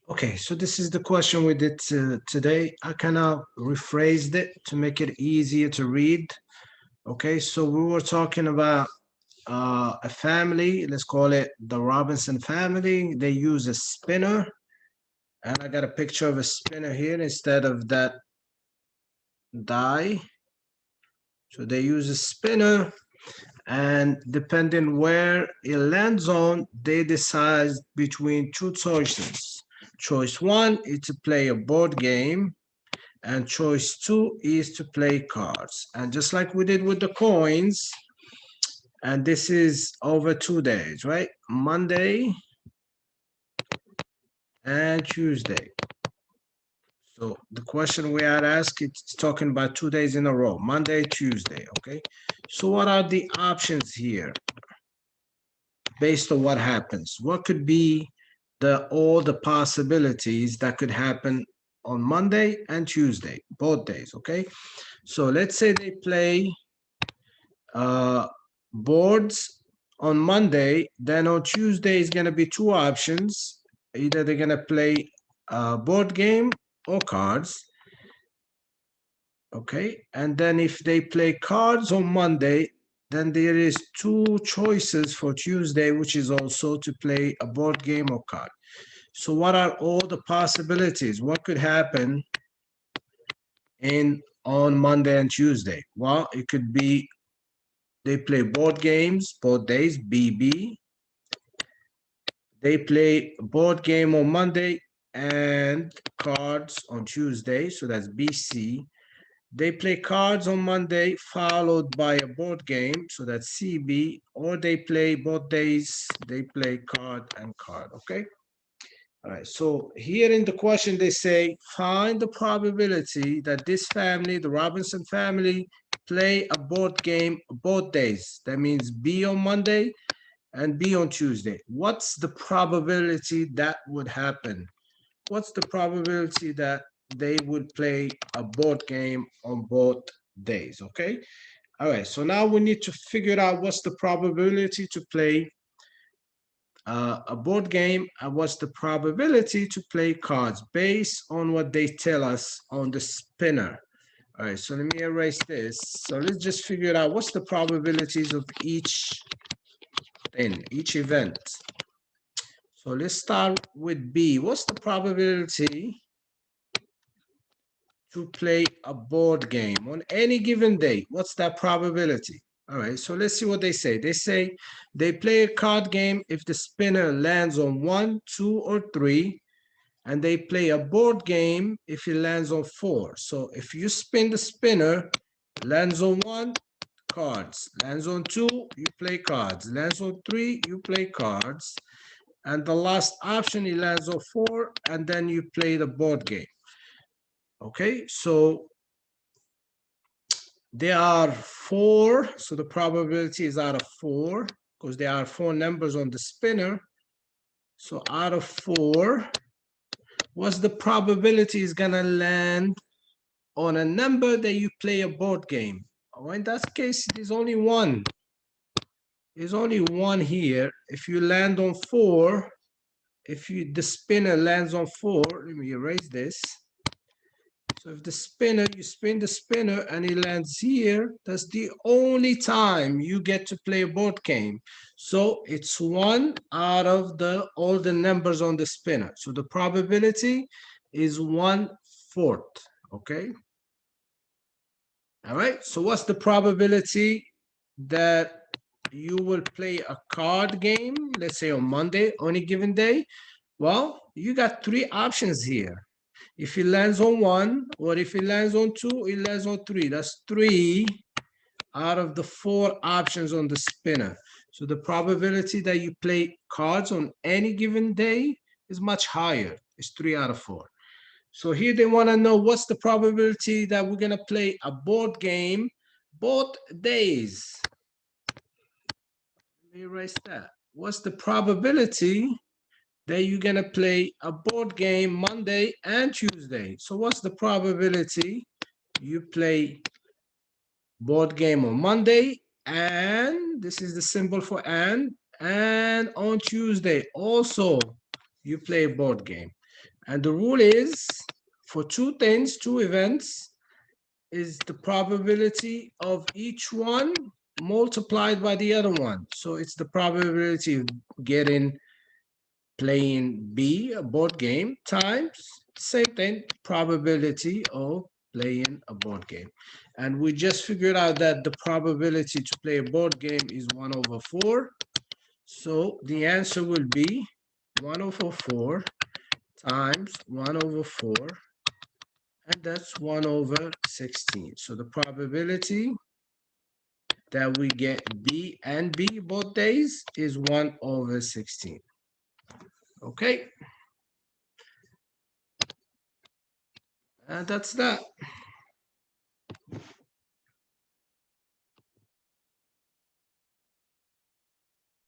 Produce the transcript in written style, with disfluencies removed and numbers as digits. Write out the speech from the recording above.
Okay, so this is the question we did today. I kind of rephrased it to make it easier to read. Okay, so we were talking about a family. Let's call it the Robinson family. They use a spinner, and I got a picture of a spinner here instead of that die. So they use a spinner, and depending where it lands on, they decide between two choices. Choice one is to play a board game, and choice two is to play cards. And just like we did with the coins, and this is over 2 days, right? Monday and Tuesday. So the question we had asked, it's talking about 2 days in a row, Monday, Tuesday, okay? So what are the options here based on what happens? What could be all the possibilities that could happen on Monday and Tuesday, both days, okay? So let's say they play uh, boards on Monday, then on Tuesday is going to be two options. Either they're going to play a board game or cards. Okay, and then if they play cards on Monday, then there is two choices for Tuesday, which is also to play a board game or card. So what are all the possibilities? What could happen in on Monday and Tuesday? Well, it could be they play board games both days, BB. They play board game on Monday and cards on Tuesday, so that's BC. They play cards on Monday, followed by a board game, so that's CB, or they play both days, they play card and card, okay? All right, so here in the question, they say, find the probability that this family, the Robinson family, play a board game both days. That means B on Monday and B on Tuesday. What's the probability that would happen? What's the probability that they would play a board game on both days? Okay. All right. So now we need to figure out what's the probability to play a board game and what's the probability to play cards based on what they tell us on the spinner. All right. So let me erase this. So let's just figure out what's the probabilities of each thing, each event. So let's start with B. What's the probability to play a board game on any given day? What's that probability? All right, so let's see what they say. They say they play a card game if the spinner lands on 1, 2, or 3, and they play a board game if it lands on 4. So if you spin the spinner, lands on 1, cards. Lands on 2, you play cards. Lands on 3, you play cards. And the last option, it lands on 4, and then you play the board game. Okay, so there are 4, so the probability is out of 4 because there are 4 numbers on the spinner. So out of 4, what's the probability is gonna land on a number that you play a board game? Oh, in that case, there's only one. There's only one here. If you land on 4, if the spinner lands on 4, let me erase this. So if the spinner, you spin the spinner and it lands here, that's the only time you get to play a board game. So it's 1 out of all the numbers on the spinner. So the probability is 1/4, okay? All right, so what's the probability that you will play a card game, let's say on Monday, on a given day? Well, you got 3 options here. If it lands on 1, or if it lands on 2, it lands on 3. That's 3 out of the 4 options on the spinner. So the probability that you play cards on any given day is much higher. It's 3 out of 4. So here they want to know what's the probability that we're going to play a board game both days. Let me erase that. What's the probability that you're going to play a board game Monday and Tuesday? So what's the probability you play board game on Monday, and this is the symbol for and on Tuesday also you play a board game? And the rule is for two things, two events, is the probability of each one multiplied by the other one. So it's the probability of getting playing B, a board game, times same thing, probability of playing a board game. And we just figured out that the probability to play a board game is 1/4. So the answer will be 1/4 times 1/4, and that's 1/16. So the probability that we get B and B both days is 1/16. Okay, and that's that.